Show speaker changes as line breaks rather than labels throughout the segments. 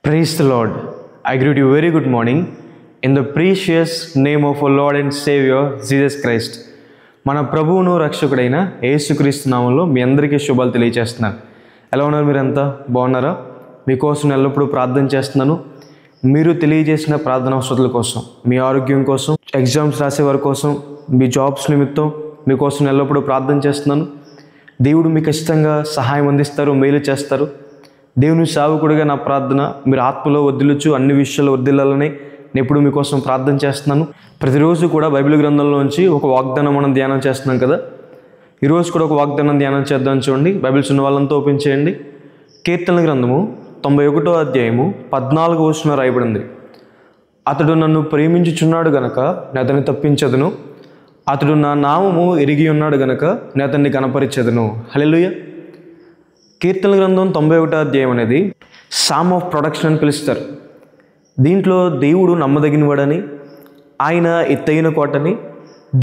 Praise the Lord. I greet you very good morning in the precious name of our Lord and Savior Jesus Christ. మన ప్రభువును రక్షకుడైన యేసుక్రీస్తు నామములో మీ అందరికీ శుభాలు తెలియజేస్తున్నాను. ఎలా ఉన్నారు? మీరంతా బాగున్నారా? మీకోసం ఎల్లప్పుడూ ప్రార్థన చేస్తున్నాను. మీరు తెలియజేసిన ప్రార్థన అవసరాల కోసం, మీ ఆరోగ్యం కోసం, ఎగ్జామ్స్ రాసేవారి కోసం, మీ జాబ్స్ నిమిత్తం మీకోసం ఎల్లప్పుడూ ప్రార్థన చేస్తున్నాను. దేవుడు మీకు ఖచ్చితంగా సహాయం అందిస్తారు, మేలు చేస్తారు. దేవుని సేవకుడిగా నా ప్రార్థన, మీరు ఆత్మలో వర్ధిల్లుచు అన్ని విషయాలు వర్ధిల్లాలని నేను ఎప్పుడు మీకోసం ప్రార్థన చేస్తున్నాను. ప్రతిరోజు కూడా బైబిల్ గ్రంథంలోంచి ఒక వాగ్దానం మనం ధ్యానం చేస్తున్నాం కదా. ఈరోజు కూడా ఒక వాగ్దానం ధ్యానం చేద్దాం. చూడండి, బైబిల్స్ ఉన్న వాళ్ళంతా ఓపెన్ చేయండి. కీర్తన గ్రంథము 91వ అధ్యాయము 14వ వచనం రాయబడింది. అతడు నన్ను ప్రేమించుచున్నాడు గనక నేను అతన్ని తప్పించదును, అతడు నా నామము ఎరిగి ఉన్నాడు గనక నేను అతన్ని కనపరిచెదను. హల్లెలూయా. కీర్తన గ్రంథం 91వ అధ్యాయం అనేది సామ్ ఆఫ్ ప్రొడక్షన్ అని పిలుస్తారు. దీంట్లో దేవుడు నమ్మదగినవాడని, ఆయన ఎత్తైన కోటని,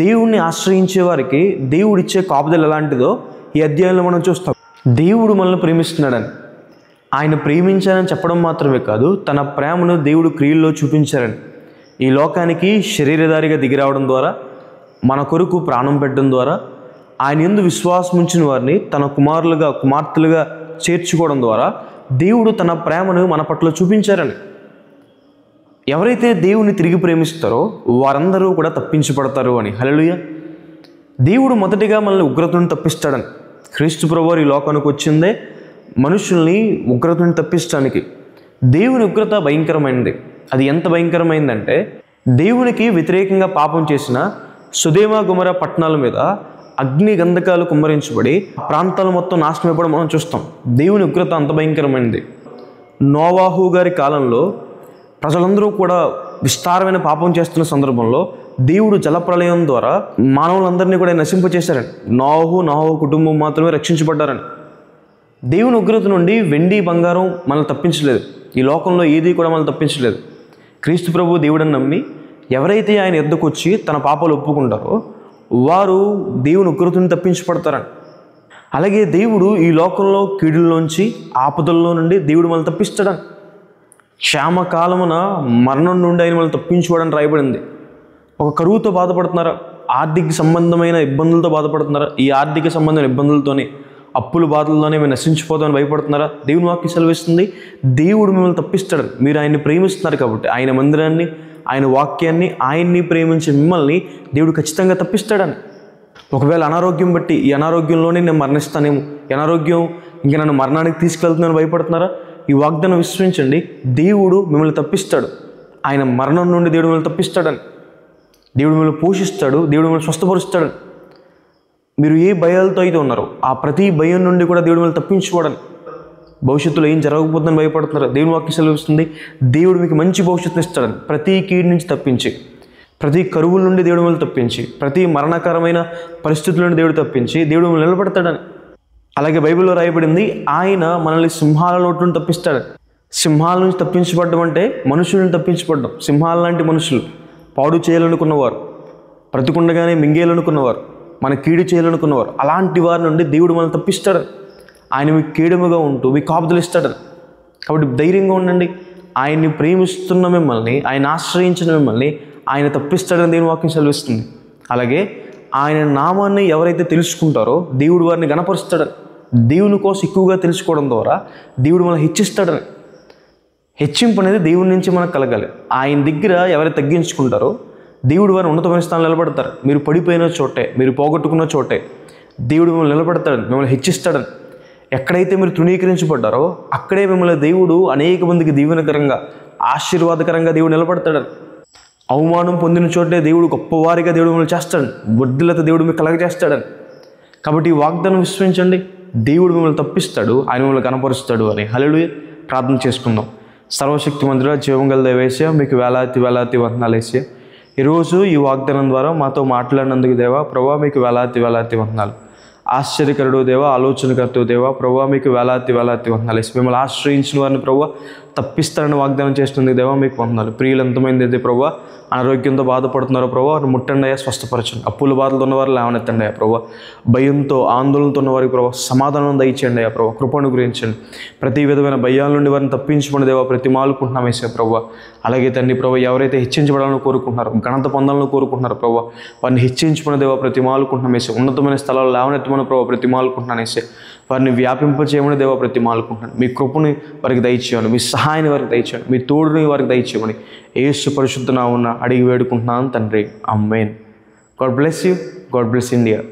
దేవుడిని ఆశ్రయించే వారికి దేవుడిచ్చే కాపుదల ఎలాంటిదో ఈ అధ్యాయంలో మనం చూస్తాం. దేవుడు మనల్ని ప్రేమిస్తున్నాడని, ఆయన ప్రేమించారని చెప్పడం మాత్రమే కాదు, తన ప్రేమను దేవుడు క్రియల్లో చూపించారని, ఈ లోకానికి శరీరధారిగా దిగిరావడం ద్వారా, మన కొరకు ప్రాణం పెట్టడం ద్వారా, ఆయన యందు విశ్వాసం ఉంచిన వారిని తన కుమారులుగా కుమార్తెలుగా చేర్చుకోవడం ద్వారా దేవుడు తన ప్రేమను మన పట్ల చూపించారని. ఎవరైతే దేవుని తిరిగి ప్రేమిస్తారో వారందరూ కూడా తప్పించబడతారు అని. హల్లెలూయా. దేవుడు మొదటిగా మనల్ని ఉగ్రతను తప్పిస్తాడని. క్రీస్తు ప్రభువు ఈ లోకానికి వచ్చిందే మనుషుల్ని ఉగ్రతను తప్పించడానికి. దేవుని ఉగ్రత భయంకరమైనది. అది ఎంత భయంకరమైందంటే, దేవునికి వ్యతిరేకంగా పాపం చేసిన సొదొమ గొమొర్రా పట్టణాల మీద అగ్ని గంధకాలు కుమ్మరించబడి ప్రాంతాలు మొత్తం నాశనమైపోవడం మనం చూస్తాం. దేవుని ఉగ్రత అంత భయంకరమైనది. నోవాహు గారి కాలంలో ప్రజలందరూ కూడా విస్తారమైన పాపం చేస్తున్న సందర్భంలో దేవుడు జలప్రళయం ద్వారా మానవులందరినీ కూడా నశింపచేశారని. నోవాహు కుటుంబం మాత్రమే రక్షించబడ్డారని. దేవుని ఉగ్రత నుండి వెండి బంగారం మనల్ని తప్పించలేదు. ఈ లోకంలో ఏది కూడా మనల్ని తప్పించలేదు. క్రీస్తు ప్రభువు దేవుడని నమ్మి ఎవరైతే ఆయన యొద్దకు వచ్చి తన పాపాలు ఒప్పుకుంటారో వారు దేవుని ఉగ్రతను తప్పించబడతారని. అలాగే దేవుడు ఈ లోకంలో కీడుల్లోంచి, ఆపదల్లో నుండి దేవుడు మనల్ని తప్పిస్తాడని. క్షామకాలమున మరణం నుండి ఆయన మనల్ని తప్పించుకోవడానికి రాయబడింది. ఒక కరువుతో బాధపడుతున్నారా? ఆర్థిక సంబంధమైన ఇబ్బందులతో బాధపడుతున్నారా? ఈ ఆర్థిక సంబంధమైన ఇబ్బందులతోనే, అప్పుల బాధలతోనే మేము నశించిపోతామని భయపడుతున్నారా? దేవుని వాక్యం సెలవిస్తుంది, దేవుడు మిమ్మల్ని తప్పిస్తాడని. మీరు ఆయన్ని ప్రేమిస్తున్నారు కాబట్టి, ఆయన మందిరాన్ని, ఆయన వాక్యాన్ని, ఆయన్ని ప్రేమించే మిమ్మల్ని దేవుడు ఖచ్చితంగా తప్పిస్తాడని. ఒకవేళ అనారోగ్యం బట్టి, ఈ అనారోగ్యంలోనే నేను మరణిస్తానేమో, ఈ అనారోగ్యం ఇంకా నన్ను మరణానికి తీసుకెళ్తుందని భయపడుతున్నారా? ఈ వాగ్దానం విశ్వసించండి, దేవుడు మిమ్మల్ని తప్పిస్తాడు. ఆయన మరణం నుండి దేవుడు మిమ్మల్ని తప్పిస్తాడని. దేవుడు మిమ్మల్ని పోషిస్తాడు, దేవుడు మిమ్మల్ని స్వస్థపరుస్తాడని. మీరు ఏ భయాలతో అయితే ఉన్నారో ఆ ప్రతి భయం నుండి కూడా దేవుడు మిమ్మల్ని తప్పించుకోవడని. భవిష్యత్తులో ఏం జరగకపోతుందని భయపడుతున్నారు, దేవుని వాక్యం సెలవిస్తుంది, దేవుడు మీకు మంచి భవిష్యత్తుని ఇస్తాడని. ప్రతి కీడు నుంచి తప్పించి, ప్రతి కరువుల నుండి దేవుడు మిమ్మల్ని తప్పించి, ప్రతి మరణకరమైన పరిస్థితుల నుండి దేవుడు తప్పించి, దేవుడు మిమ్మల్ని నిలబడతాడని. అలాగే బైబిల్లో రాయబడింది, ఆయన మనల్ని సింహాల నోటి నుండి తప్పిస్తాడని. సింహాల నుంచి తప్పించబడ్డం అంటే మనుషులను తప్పించబడ్డం. సింహాల లాంటి మనుషులు, పాడు చేయాలనుకున్నవారు, బ్రతికుండగానే మింగేయాలనుకున్నవారు, మన కీడు చేయాలనుకున్నవారు, అలాంటి వారి నుండి దేవుడు మనల్ని తప్పిస్తాడని. ఆయన మీకు కేడముగా ఉంటూ మీకు కాపుదలు ఇస్తాడని. కాబట్టి ధైర్యంగా ఉండండి. ఆయన్ని ప్రేమిస్తున్న మిమ్మల్ని, ఆయన ఆశ్రయించిన మిమ్మల్ని ఆయన తప్పిస్తాడని దేవుని వాక్యం సెలవిస్తుంది. అలాగే ఆయన నామాన్ని ఎవరైతే తెలుసుకుంటారో దేవుడు వారిని గణపరుస్తాడని. దేవుని కోసం ఎక్కువగా తెలుసుకోవడం ద్వారా దేవుడు మనల్ని హెచ్చిస్తాడని. హెచ్చింపు అనేది దేవుడి నుంచి మనకు కలగాలి. ఆయన దగ్గర ఎవరైతే తగ్గించుకుంటారో దేవుడు వారిని ఉన్నతమైన స్థానంలో నిలబడతారు. మీరు పడిపోయిన చోటే, మీరు పోగొట్టుకున్న చోటే దేవుడు మిమ్మల్ని నిలబడతాడని, మిమ్మల్ని హెచ్చిస్తాడని. ఎక్కడైతే మీరు తృణీకరించబడ్డారో అక్కడే మిమ్మల్ని దేవుడు అనేక మందికి దీవెనకరంగా, ఆశీర్వాదకరంగా దేవుడు నిలబడతాడని. అవమానం పొందిన చోటే దేవుడు గొప్పవారిగా దేవుడు మిమ్మల్ని చేస్తాడని. వర్ధిల్లత దేవుడు మీకు కలగజేస్తాడని. కాబట్టి ఈ వాగ్దానం విశ్వసించండి, దేవుడు మిమ్మల్ని తప్పిస్తాడు, ఆయన మిమ్మల్ని కనపరుస్తాడు అని. హల్లెలూయా. ప్రార్థన చేసుకుందాం. సర్వశక్తి మందిరా, జీవం గల దేవేశయ్య, మీకు వేలాది వందనాలు యేసయ్య. ఈరోజు ఈ వాగ్దానం ద్వారా మాతో మాట్లాడినందుకు దేవా ప్రభువా, మీకు వేలాది వందనాలు. ఆశ్చర్యకరుడు దేవా, ఆలోచనకర్త దేవా ప్రభువా, మీకు వేలాది వందనాలు. మిమ్మల్ని ఆశ్రయించిన వారిని ప్రభువా తప్పిస్తారని వాగ్దానం చేస్తుంది దేవా, మీకు వందనాలు. ప్రియులు ఎంతమంది అయితే ప్రభా అనారోగ్యంతో బాధపడుతున్నారో ప్రభా, వారిని ముట్టండి అయ్యా, స్వస్థపరచండి. అప్పుల బాధలు ఉన్నవారు లేవనెత్తండి అయ్యా ప్రభా. భయంతో ఆందోళనతో ఉన్న వారికి ప్రభా సమాధానం దయచేయండి అయ్యా ప్రభా, కృపను గురించండి. ప్రతి విధమైన భయాల నుండి వారిని తప్పించుకుని దేవా ప్రతిమాలుకుంటున్నాం వేసే ప్రభా. అలాగే తండ్రి ప్రభా, ఎవరైతే హెచ్చించబడాలని కోరుకుంటున్నారో, ఘనత పొందాలని కోరుకుంటున్నారో ప్రభా, వారిని హెచ్చించుకుని దేవా ప్రతిమాలుకుంటున్నాం వేసే. ఉన్నతమైన స్థలాలు లేవనెత్తమని ప్రభా ప్రతిమాలుకుంటున్నాను వేసే. వారిని వ్యాపింపచేయమని దేవా ప్రతిమాలుకుంటున్నాను. మీ కృపని వారికి దయచేయండి, మీ సహాయాన్ని వారికి దయచేయండి, మీ తోడుని వారికి దయచేయమని యేసు పరిశుద్ధ నామమున అడిగి వేడుకుంటున్నాను తండ్రి. Amen. God bless you. God bless India.